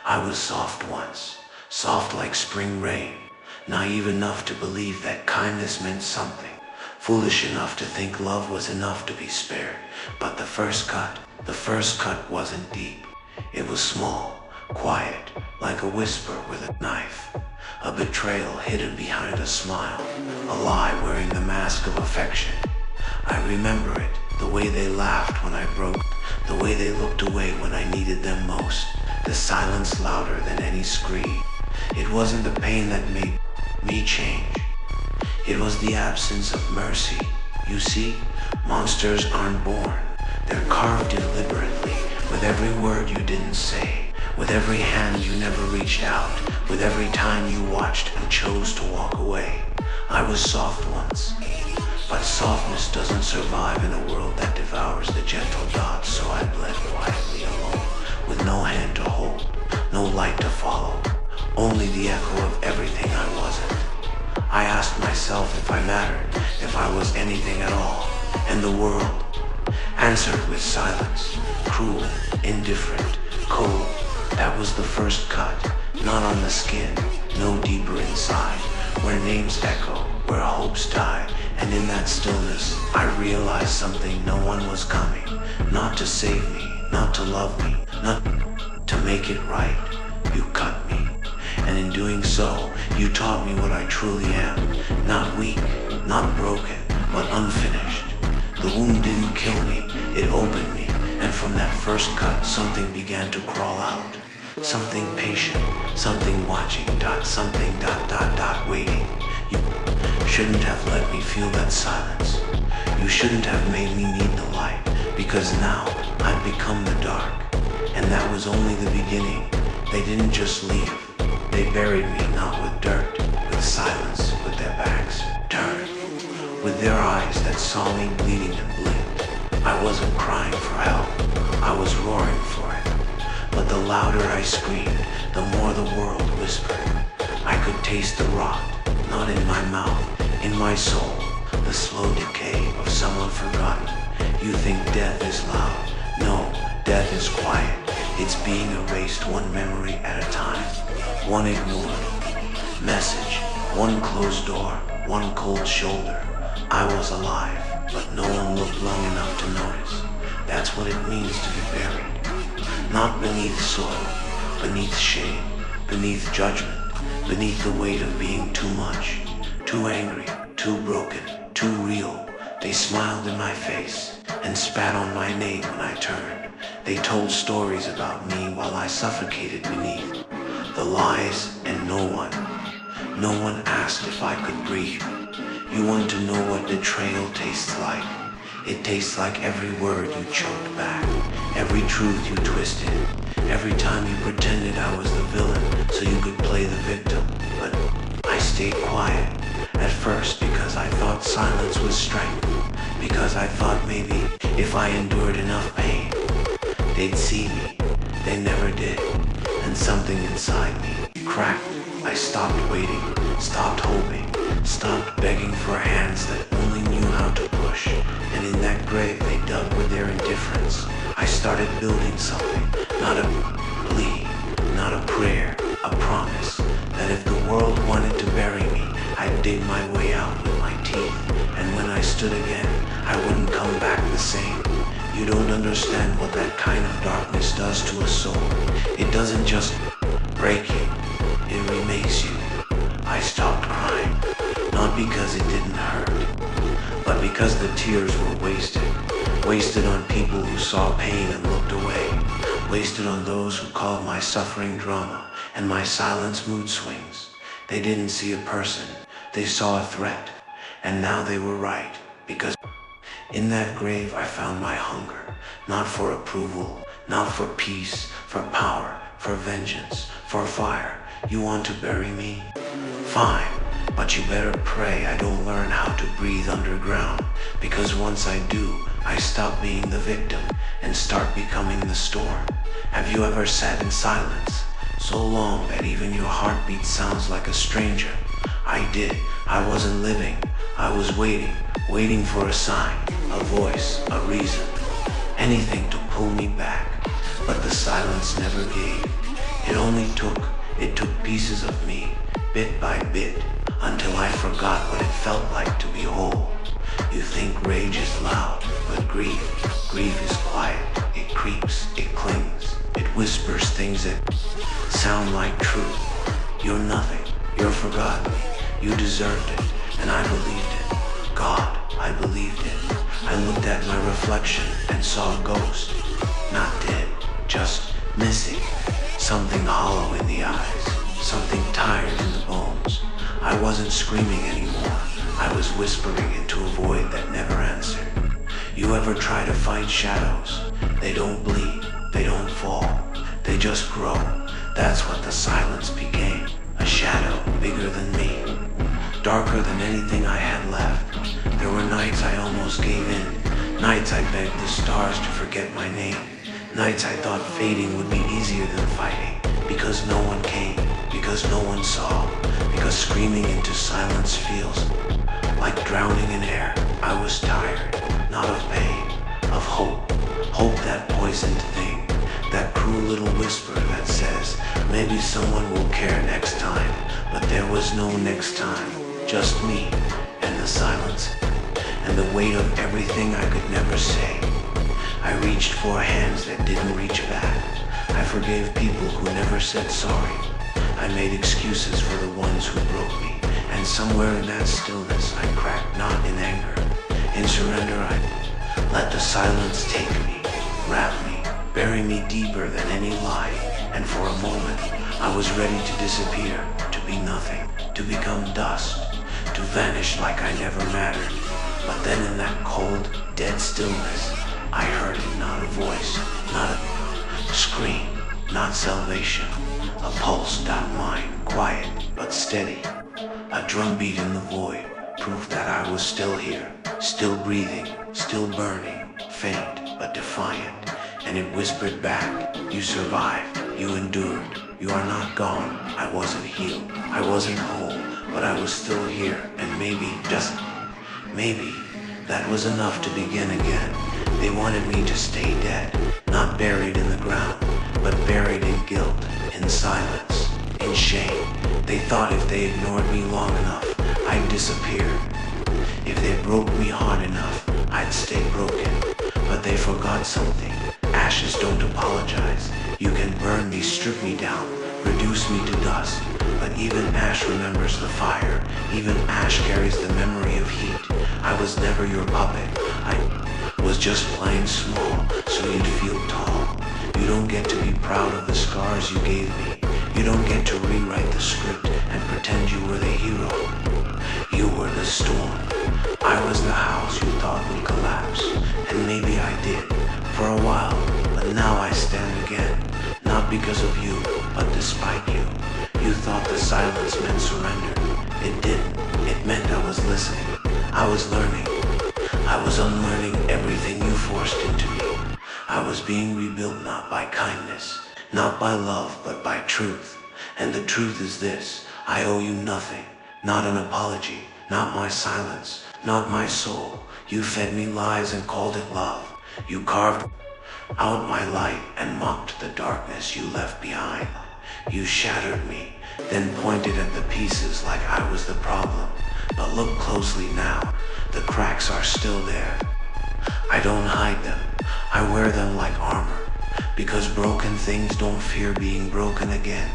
I was soft once, soft like spring rain, naive enough to believe that kindness meant something, foolish enough to think love was enough to be spared. But the first cut wasn't deep. It was small, quiet, like a whisper with a knife, a betrayal hidden behind a smile, a lie wearing the mask of affection. I remember it, the way they laughed when I broke, the way they looked away when I needed them most, the silence louder than any scream. It wasn't the pain that made me change. It was the absence of mercy. You see, monsters aren't born. They're carved deliberately, with every word you didn't say, with every hand you never reached out, with every time you watched and chose to walk away. I was soft once, but softness doesn't survive in a world that devours the gentle dots, so I bled quietly alone, with no hand to hold, no light to follow, only the echo of everything I wasn't. I asked myself if I mattered, if I was anything at all, and the world answered with silence, cruel, indifferent, cold. That was the first cut, not on the skin, no deeper inside, where names echo, where hopes die. And in that stillness, I realized something: no one was coming, not to save me, not to love me, not to make it right. You cut me, and in doing so, you taught me what I truly am, not weak, not broken, but unfinished. The wound didn't kill me, it opened me, and from that first cut, something began to crawl out. Something patient, something watching, something waiting. You shouldn't have let me feel that silence. You shouldn't have made me need the light, because now I've become the dark. And that was only the beginning. They didn't just leave. They buried me, not with dirt, with silence, with their backs turned, with their eyes that saw me bleeding and blinked. I wasn't crying for help, I was roaring for it. But the louder I screamed, the more the world whispered. I could taste the rot, not in my mouth, in my soul, the slow decay of someone forgotten. You think death is loud? No, death is quiet. It's being erased one memory at a time, one ignored message, one closed door, one cold shoulder. I was alive, but no one looked long enough to notice. That's what it means to be buried. Not beneath soil, beneath shame, beneath judgment, beneath the weight of being too much, too angry, too broken, too real. They smiled in my face and spat on my name when I turned. They told stories about me while I suffocated beneath the lies, and no one asked if I could breathe. You want to know what betrayal tastes like? It tastes like every word you choked back, every truth you twisted, every time you pretended I was the villain so you could play the victim. But I stayed quiet, at first because I thought silence was strength, because I thought maybe if I endured enough pain, they'd see me. They never did, and something inside me cracked. I stopped waiting, stopped hoping, stopped begging for hands that only knew how to push. And in that grave they dug with their indifference, I started building something, not a plea, not a prayer, a promise, that if the world wanted to bury me, I'd dig my way out with my teeth. And when I stood again, I wouldn't come back the same. You don't understand what that kind of darkness does to a soul. It doesn't just break you, it remakes you. I stopped crying, not because it didn't hurt, but because the tears were wasted on people who saw pain and looked away, wasted on those who called my suffering drama and my silence mood swings. They didn't see a person, they saw a threat, and now they were right, because in that grave I found my hunger, not for approval, not for peace, for power, for vengeance, for fire. You want to bury me? Fine, but you better pray I don't learn how to breathe underground, because once I do, I stop being the victim and start becoming the storm. Have you ever sat in silence, so long that even your heartbeat sounds like a stranger? I did. I wasn't living. I was waiting for a sign, a voice, a reason, anything to pull me back. But the silence never gave. It took pieces of me, bit by bit, until I forgot what it felt like to be whole. You think rage is loud, but grief is quiet. It creeps, it clings, it whispers things that sound like truth. You're nothing, you're forgotten, you deserved it, and I believed it. God, I believed it. I looked at my reflection and saw a ghost, not dead, just missing. Something hollow in the eyes, something tired in the bones. I wasn't screaming anymore. I was whispering into a void that never answered. You ever try to fight shadows? They don't bleed, they don't fall, they just grow. That's what the silence became, a shadow bigger than me, darker than anything I had left. There were nights I almost gave in, nights I begged the stars to forget my name, nights I thought fading would be easier than fighting, because no one came, because no one saw, because screaming into silence feels like drowning in air. I was tired, not of pain, of hope, hope that poisoned thing, that cruel little whisper that says, maybe someone will care next time, but there was no next time, just me and the silence, and the weight of everything I could never say. I reached for hands that didn't reach back. I forgave people who never said sorry. I made excuses for the ones who broke me, and somewhere in that stillness I cracked, not in anger. In surrender I let the silence take me, wrap me, bury me deeper than any lie, and for a moment I was ready to disappear, to be nothing, to become dust, to vanish like I never mattered. But then in that cold, dead stillness, I heard it, not a voice, not a scream, not salvation, a pulse, not mine, quiet but steady, a drumbeat in the void, proof that I was still here, still breathing, still burning, faint but defiant, and it whispered back, you survived, you endured, you are not gone. I wasn't healed, I wasn't whole, but I was still here, and maybe, just maybe, that was enough to begin again. They wanted me to stay dead, not buried in the ground, but buried in guilt, in silence, in shame. They thought if they ignored me long enough, I'd disappear. If they broke me hard enough, I'd stay broken. But they forgot something. Ashes don't apologize. You can burn me, strip me down, reduce me to dust. But even ash remembers the fire. Even ash carries the memory of heat. I was never your puppet. I was just playing small, so you'd feel tall. You don't get to be proud of the scars you gave me. You don't get to rewrite the script and pretend you were the hero. You were the storm. I was the house you thought would collapse. And maybe I did, for a while. But now I stand again. Not because of you, but despite you. You thought the silence meant surrender. It didn't. It meant I was listening. I was learning. I was unlearning everything you forced into me. I was being rebuilt not by kindness, not by love, but by truth. And the truth is this: I owe you nothing, not an apology, not my silence, not my soul. You fed me lies and called it love. You carved out my light and mocked the darkness you left behind. You shattered me, then pointed at the pieces like I was the problem. But look closely now, the cracks are still there. I don't hide them, I wear them like armor, because broken things don't fear being broken again.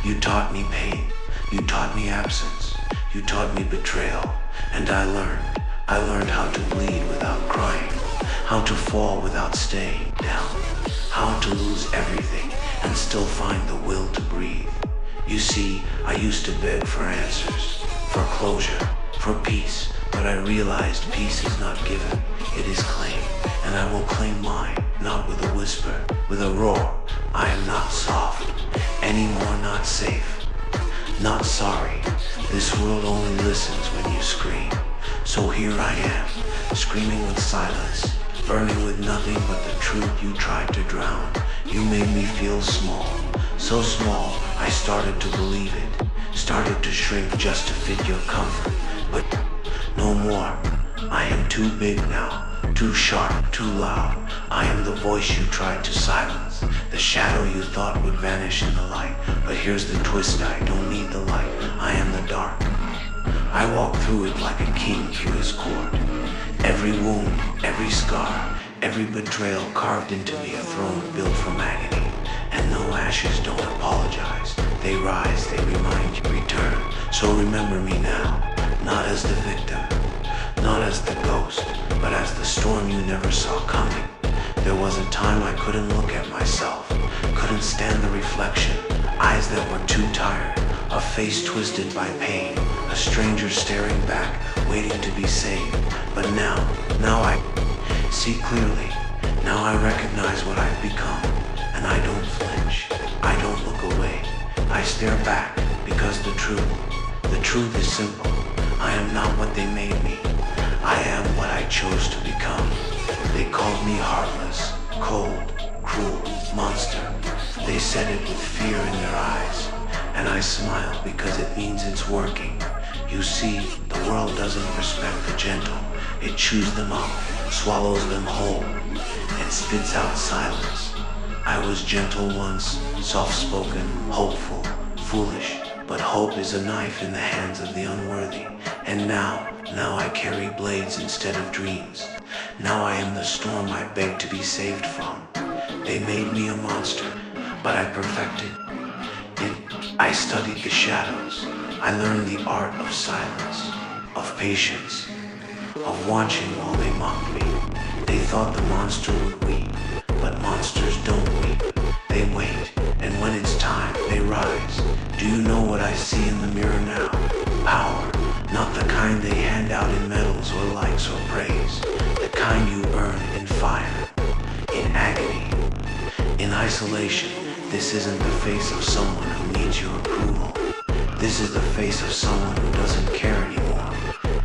You taught me pain, you taught me absence, you taught me betrayal, and I learned how to bleed without crying, how to fall without staying down, how to lose everything and still find the will to breathe. You see, I used to beg for answers, for closure, for peace, but I realized peace is not given, it is claimed, and I will claim mine, not with a whisper, with a roar. I am not soft, anymore, not safe, not sorry. This world only listens when you scream. So here I am, screaming with silence, burning with nothing but the truth you tried to drown. You made me feel small, so small I started to believe it, started to shrink just to fit your comfort. But no more, I am too big now, too sharp, too loud. I am the voice you tried to silence. silence. The shadow you thought would vanish in the light. But here's the twist, I don't need the light. I am the dark. I walk through it like a king through his court. Every wound, every scar, every betrayal carved into me, a throne built from agony. And no ashes don't apologize. They rise, they remind you, return. So remember me now, not as the victim, not as the ghost, but as the storm you never saw coming. There was a time I couldn't look at myself, couldn't stand the reflection, eyes that were too tired, a face twisted by pain, a stranger staring back, waiting to be saved. But now I see clearly. Now I recognize what I've become, and I don't flinch. I don't look away. I stare back because the truth is simple. I am not what they made me. I am what I chose to become. They called me heartless, cold, cruel, monster. They said it with fear in their eyes, and I smile because it means it's working. You see, the world doesn't respect the gentle. It chews them up, swallows them whole, and spits out silence. I was gentle once, soft-spoken, hopeful, foolish, but hope is a knife in the hands of the unworthy. And now I carry blades instead of dreams. Now I am the storm I beg to be saved from. They made me a monster, but I perfected it. I studied the shadows. I learned the art of silence, of patience, of watching while they mocked me. They thought the monster would weep, but monsters don't weep. They wait, and when it's time, they rise. Do you know what I see in the mirror now? Power, not the kind they hand out in medals or likes or praise. The kind you earn in fire, in agony, in isolation. This isn't the face of someone who needs your approval. This is the face of someone who doesn't care anymore.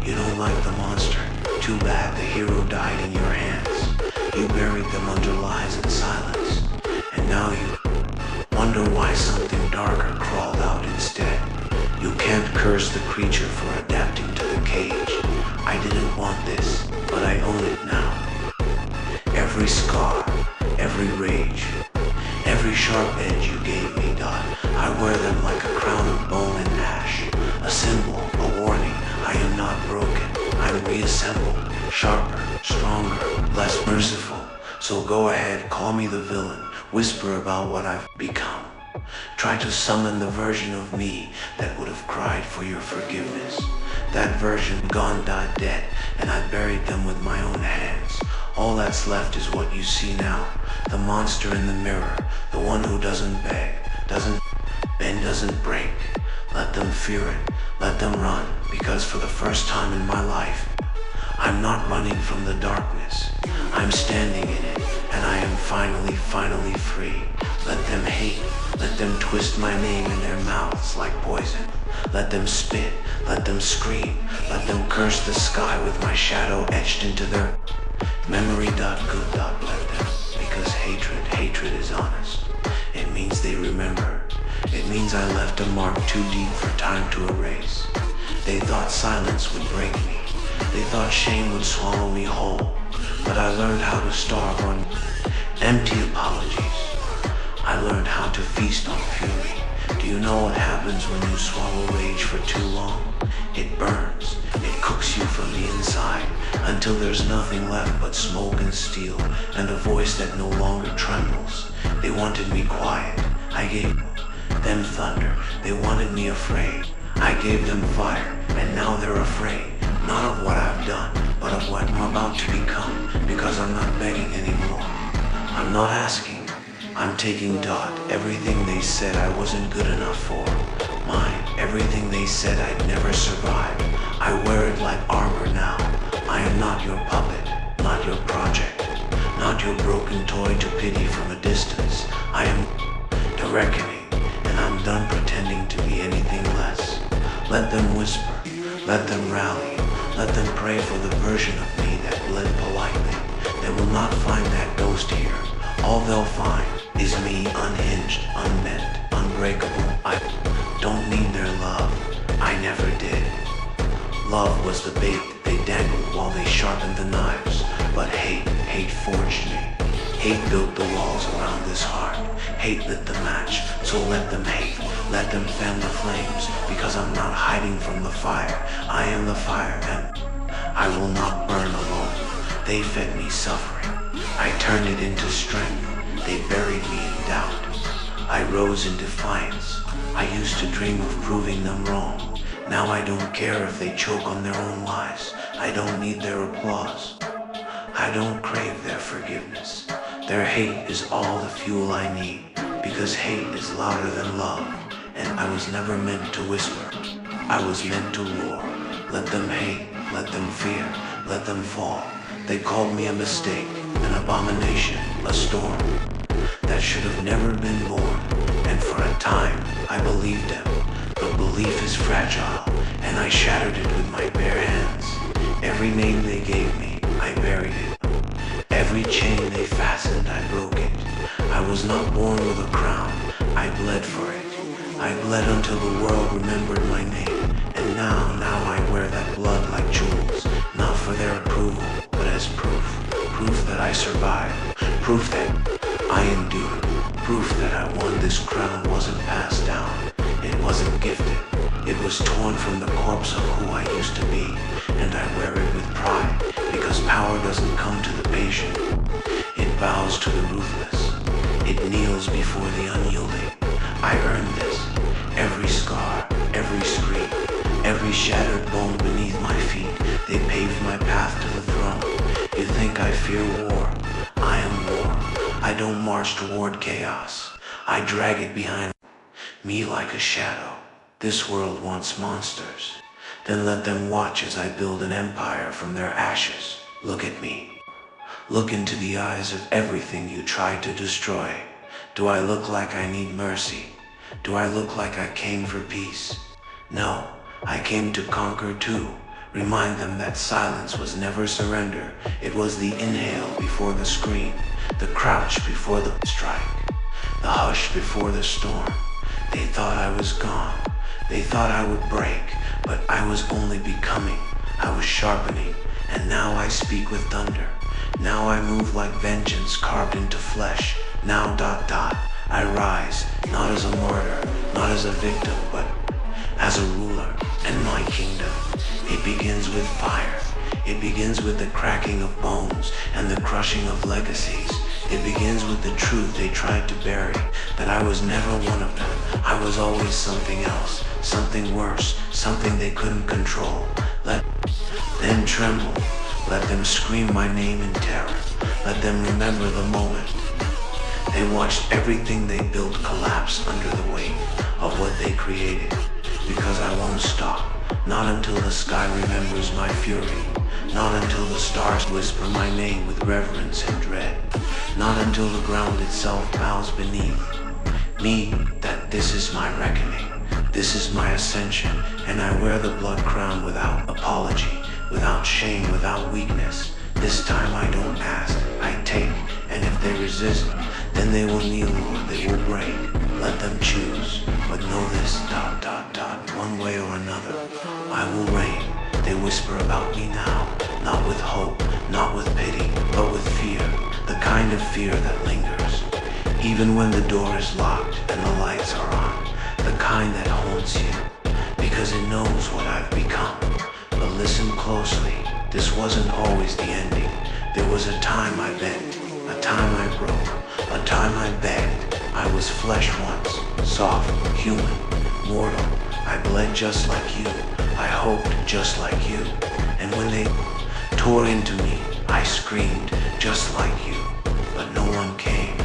You don't like the monster. Too bad the hero died in your hands. You buried them under lies and silence. And now you wonder why something darker crawled out instead. You can't curse the creature for adapting to the cage. I didn't want this, but I own it now. Every scar, every rage, every sharp edge you gave me, Dot, I wear them like a crown of bone and ash. A symbol, a warning, I am not broken. I'm reassembled, sharper, stronger, less merciful. So go ahead, call me the villain, whisper about what I've become. Try to summon the version of me that would have cried for your forgiveness. That version gone, dead, and I buried them with my own hands. All that's left is what you see now. The monster in the mirror, the one who doesn't beg, doesn't bend, doesn't break. Let them fear it, let them run, because for the first time in my life, I'm not running from the darkness. I'm standing in it, and I am finally free. Let them hate, let them twist my name in their mouths like poison. Let them spit, let them scream, let them curse the sky with my shadow etched into their memory. Good, let them, because hatred is honest. It means they remember. It means I left a mark too deep for time to erase. They thought silence would break me. They thought shame would swallow me whole. But I learned how to starve on empty apologies. I learned how to feast on fury. Do you know what happens when you swallow rage for too long? It burns. It cooks you from the inside until there's nothing left but smoke and steel and a voice that no longer trembles. They wanted me quiet. I gave them thunder. They wanted me afraid. I gave them fire, and now they're afraid. Not of what I've done, but of what I'm about to become, because I'm not begging anymore. I'm not asking. I'm taking Dot. Everything they said I wasn't good enough for. Mine. Everything they said I'd never survive. I wear it like armor now. I am not your puppet, not your project, not your broken toy to pity from a distance. I am the reckoning, and I'm done pretending to be anything less. Let them whisper, let them rally, let them pray for the version of me that bled politely. They will not find that ghost here. All they'll find is me unhinged, unbent, unbreakable. I don't need their love. I never did. Love was the bait that they dangled while they sharpened the knives. But hate forged me. Hate built the walls around this heart. Hate lit the match, so let them hate. Let them fan the flames, because I'm not hiding from the fire. I am the fire, and I will not burn alone. They fed me suffering. I turned it into strength. They buried me in doubt. I rose in defiance. I used to dream of proving them wrong. Now I don't care if they choke on their own lies. I don't need their applause. I don't crave their forgiveness. Their hate is all the fuel I need, because hate is louder than love, and I was never meant to whisper. I was meant to roar. Let them hate, let them fear, let them fall. They called me a mistake, an abomination, a storm that should have never been born. And for a time, I believed them. But belief is fragile, and I shattered it with my bare hands. Every name they gave me, I buried it. Every chain they fastened, I broke it. I was not born with a crown, I bled for it. I bled until the world remembered my name. And now I wear that blood like jewels, not for their approval, but as proof. Proof that I survived, proof that I endured, proof that I won. This crown wasn't passed down, it wasn't gifted. It was torn from the corpse of who I used to be, and I wear it with pride, because power doesn't come to the patient. It bows to the ruthless. It kneels before the unyielding. I earned this. Every scar, every scream, every shattered bone beneath my feet, they paved my path to the throne. You think I fear war? I am war. I don't march toward chaos. I drag it behind me like a shadow. This world wants monsters. Then let them watch as I build an empire from their ashes. Look at me. Look into the eyes of everything you tried to destroy. Do I look like I need mercy? Do I look like I came for peace? No, I came to conquer too. Remind them that silence was never surrender. It was the inhale before the scream, the crouch before the strike, the hush before the storm. They thought I was gone. They thought I would break, but I was only becoming. I was sharpening, and now I speak with thunder. Now I move like vengeance carved into flesh. Now ... I rise, not as a martyr, not as a victim, but as a ruler. And my kingdom, it begins with fire. It begins with the cracking of bones and the crushing of legacies. It begins with the truth they tried to bury, that I was never one of them. I was always something else, something worse, something they couldn't control. Let them tremble. Let them scream my name in terror. Let them remember the moment they watched everything they built collapse under the weight of what they created. Because I won't stop, not until the sky remembers my fury, not until the stars whisper my name with reverence and dread, not until the ground itself bows beneath me, that this is my reckoning, this is my ascension, and I wear the blood crown without apology, without shame, without weakness. This time I don't ask, I take, and if they resist, then they will kneel or they will break. Let them choose, but know this ... one way or another, I will reign. They whisper about me now, not with hope, not with pity, but with fear, the kind of fear that lingers, even when the door is locked and the lights are on, the kind that haunts you, because it knows what I've become. But listen closely, this wasn't always the ending. There was a time I bent, a time I broke, a time I begged. I was flesh once, soft, human, mortal. I bled just like you, I hoped just like you. And when they tore into me, I screamed just like you. But no one came,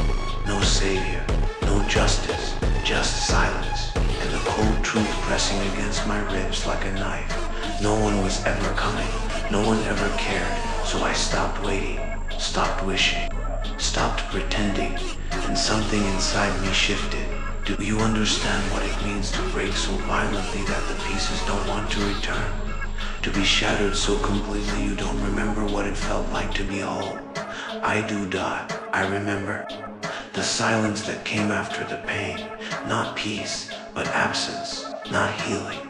no savior, no justice, just silence, and the cold truth pressing against my ribs like a knife. No one was ever coming, no one ever cared, so I stopped waiting, stopped wishing, stopped pretending, and something inside me shifted. Do you understand what it means to break so violently that the pieces don't want to return? To be shattered so completely you don't remember what it felt like to be whole? I do. I remember the silence that came after the pain. Not peace, but absence. Not healing,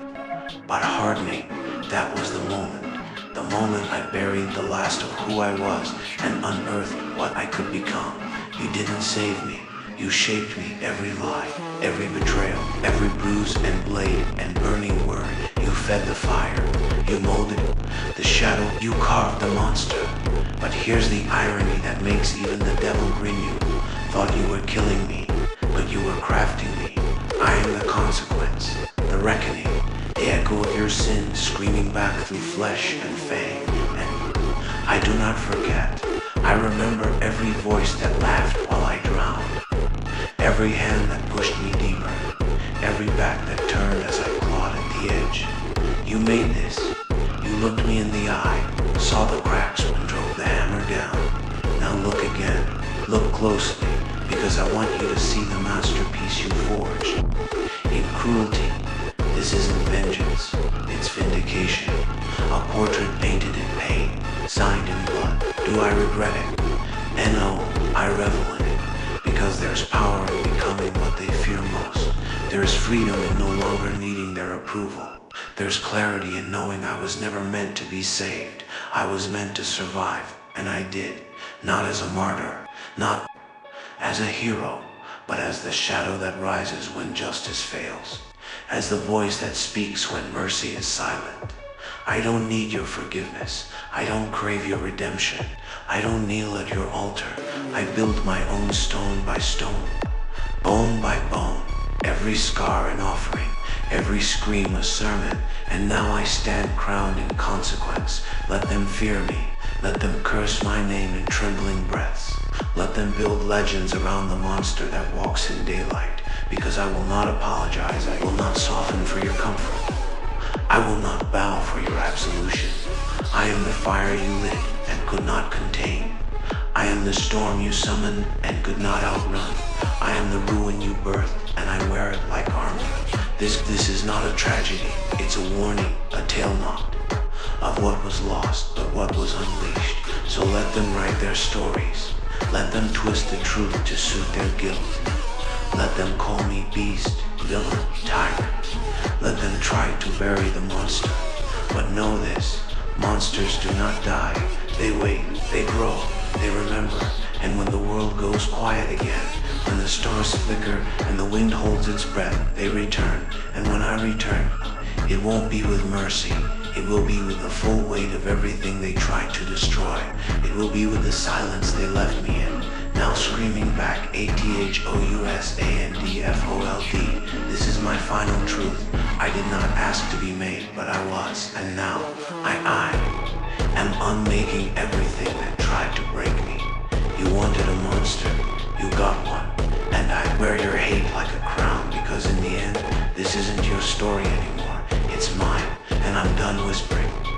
but hardening. That was the moment I buried the last of who I was and unearthed what I could become. You didn't save me. You shaped me, every lie, every betrayal, every bruise and blade and burning word. You fed the fire, you molded the shadow, you carved the monster. But here's the irony that makes even the devil grin. You thought you were killing me, but you were crafting me. I am the consequence, the reckoning, the echo of your sins screaming back through flesh and fang. And I do not forget. I remember every voice that laughed while I drowned. Every hand that pushed me deeper, every back that turned as I clawed at the edge. You made this. You looked me in the eye, saw the cracks when drove the hammer down. Now look again, look closely, because I want you to see the masterpiece you forged. In cruelty, this isn't vengeance, it's vindication. A portrait painted in pain, signed in blood. Do I regret it? And no, I revel in it. Because there's power in becoming what they fear most. There's freedom in no longer needing their approval. There's clarity in knowing I was never meant to be saved. I was meant to survive, and I did. Not as a martyr, not as a hero, but as the shadow that rises when justice fails. As the voice that speaks when mercy is silent. I don't need your forgiveness. I don't crave your redemption. I don't kneel at your altar. I build my own stone by stone, bone by bone, every scar an offering, every scream a sermon, and now I stand crowned in consequence. Let them fear me. Let them curse my name in trembling breaths. Let them build legends around the monster that walks in daylight, because I will not apologize. I will not soften for your comfort. I will not bow for your absolution. I am the fire you lit and could not contain. I am the storm you summoned and could not outrun. I am the ruin you birthed and I wear it like armor. This is not a tragedy, it's a warning, a tale not of what was lost, but what was unleashed. So let them write their stories. Let them twist the truth to suit their guilt. Let them call me beast, villain, tyrant. Let them try to bury the monster. But know this, monsters do not die. They wait, they grow, they remember. And when the world goes quiet again, when the stars flicker and the wind holds its breath, they return. And when I return, it won't be with mercy. It will be with the full weight of everything they tried to destroy. It will be with the silence they left me in. Now screaming back, ATHOUSANDFOLD. This is my final truth. I did not ask to be made, but I was. And now, I am unmaking everything that tried to break me. You wanted a monster, you got one. And I wear your hate like a crown, because in the end, this isn't your story anymore. It's mine, and I'm done whispering.